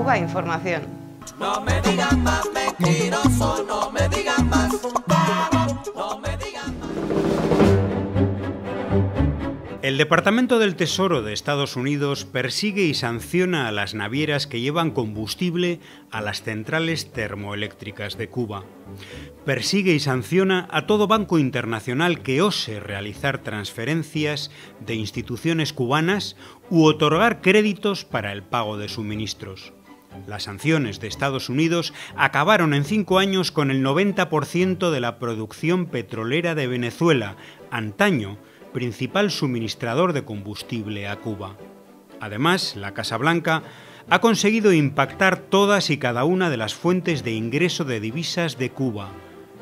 Cuba Información. No me digan más mentiroso, no me digan más, no me digan más. El Departamento del Tesoro de Estados Unidos persigue y sanciona a las navieras que llevan combustible a las centrales termoeléctricas de Cuba. Persigue y sanciona a todo banco internacional que ose realizar transferencias de instituciones cubanas u otorgar créditos para el pago de suministros. Las sanciones de Estados Unidos acabaron en 5 años con el 90% de la producción petrolera de Venezuela, antaño principal suministrador de combustible a Cuba. Además, la Casa Blanca ha conseguido impactar todas y cada una de las fuentes de ingreso de divisas de Cuba.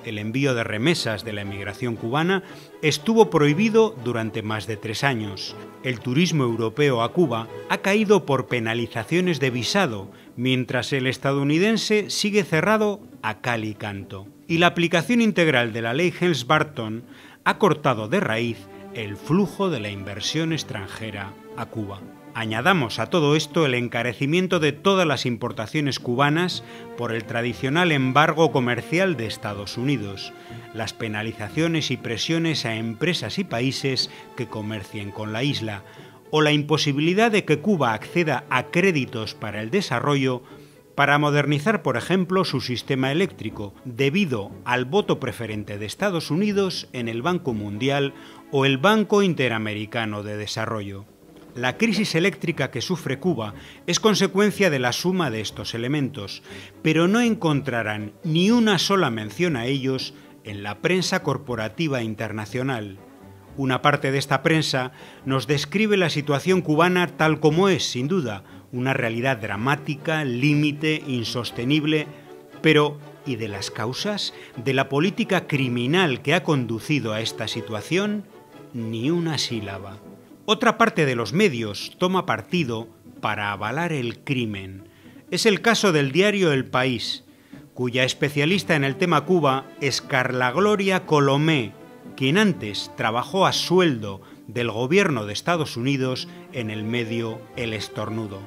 El envío de remesas de la emigración cubana estuvo prohibido durante más de 3 años. El turismo europeo a Cuba ha caído por penalizaciones de visado, mientras el estadounidense sigue cerrado a cal y canto. Y la aplicación integral de la ley Helms-Burton ha cortado de raíz el flujo de la inversión extranjera a Cuba. Añadamos a todo esto el encarecimiento de todas las importaciones cubanas por el tradicional embargo comercial de Estados Unidos, las penalizaciones y presiones a empresas y países que comercien con la isla, o la imposibilidad de que Cuba acceda a créditos para el desarrollo para modernizar, por ejemplo, su sistema eléctrico, debido al voto preferente de Estados Unidos en el Banco Mundial o el Banco Interamericano de Desarrollo. La crisis eléctrica que sufre Cuba es consecuencia de la suma de estos elementos, pero no encontrarán ni una sola mención a ellos en la prensa corporativa internacional. Una parte de esta prensa nos describe la situación cubana tal como es, sin duda, una realidad dramática, límite, insostenible, pero ¿y de las causas? ¿De la política criminal que ha conducido a esta situación? Ni una sílaba. Otra parte de los medios toma partido para avalar el crimen. Es el caso del diario El País, cuya especialista en el tema Cuba es Carla Gloria Colomé, quien antes trabajó a sueldo del gobierno de Estados Unidos en el medio El Estornudo.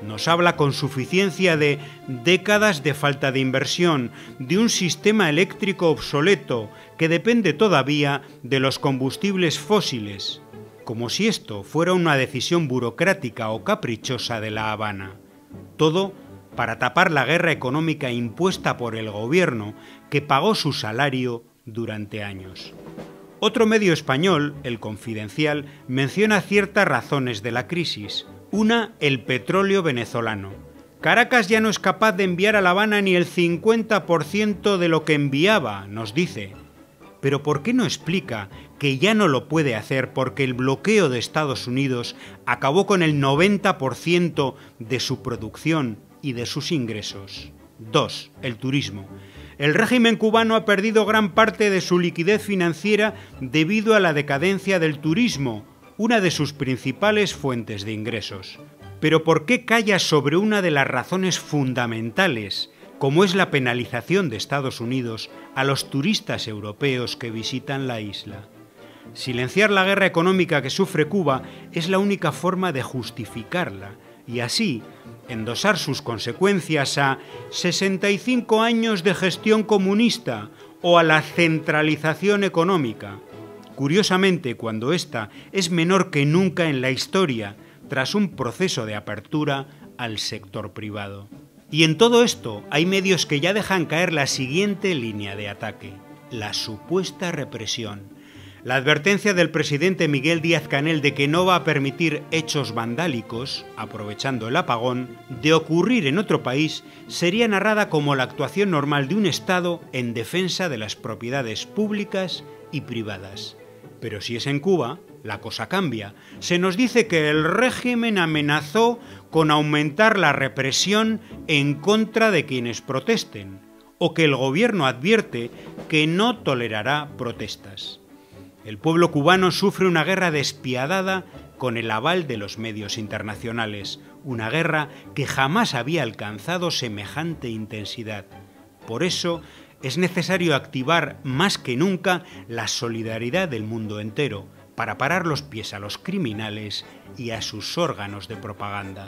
Nos habla con suficiencia de décadas de falta de inversión, de un sistema eléctrico obsoleto que depende todavía de los combustibles fósiles, como si esto fuera una decisión burocrática o caprichosa de La Habana. Todo para tapar la guerra económica impuesta por el gobierno que pagó su salario durante años. Otro medio español, El Confidencial, menciona ciertas razones de la crisis. Una, el petróleo venezolano. Caracas ya no es capaz de enviar a La Habana ni el 50% de lo que enviaba, nos dice. Pero ¿por qué no explica que ya no lo puede hacer porque el bloqueo de Estados Unidos acabó con el 90% de su producción y de sus ingresos? 2. El turismo. El régimen cubano ha perdido gran parte de su liquidez financiera debido a la decadencia del turismo, una de sus principales fuentes de ingresos. Pero ¿por qué calla sobre una de las razones fundamentales, como es la penalización de Estados Unidos a los turistas europeos que visitan la isla? Silenciar la guerra económica que sufre Cuba es la única forma de justificarla, y así endosar sus consecuencias a 65 años de gestión comunista o a la centralización económica. Curiosamente, cuando ésta es menor que nunca en la historia, tras un proceso de apertura al sector privado. Y en todo esto hay medios que ya dejan caer la siguiente línea de ataque: la supuesta represión. La advertencia del presidente Miguel Díaz-Canel de que no va a permitir hechos vandálicos, aprovechando el apagón, de ocurrir en otro país, sería narrada como la actuación normal de un Estado en defensa de las propiedades públicas y privadas. Pero si es en Cuba, la cosa cambia. Se nos dice que el régimen amenazó con aumentar la represión en contra de quienes protesten, o que el gobierno advierte que no tolerará protestas. El pueblo cubano sufre una guerra despiadada con el aval de los medios internacionales, una guerra que jamás había alcanzado semejante intensidad. Por eso es necesario activar más que nunca la solidaridad del mundo entero, para parar los pies a los criminales y a sus órganos de propaganda.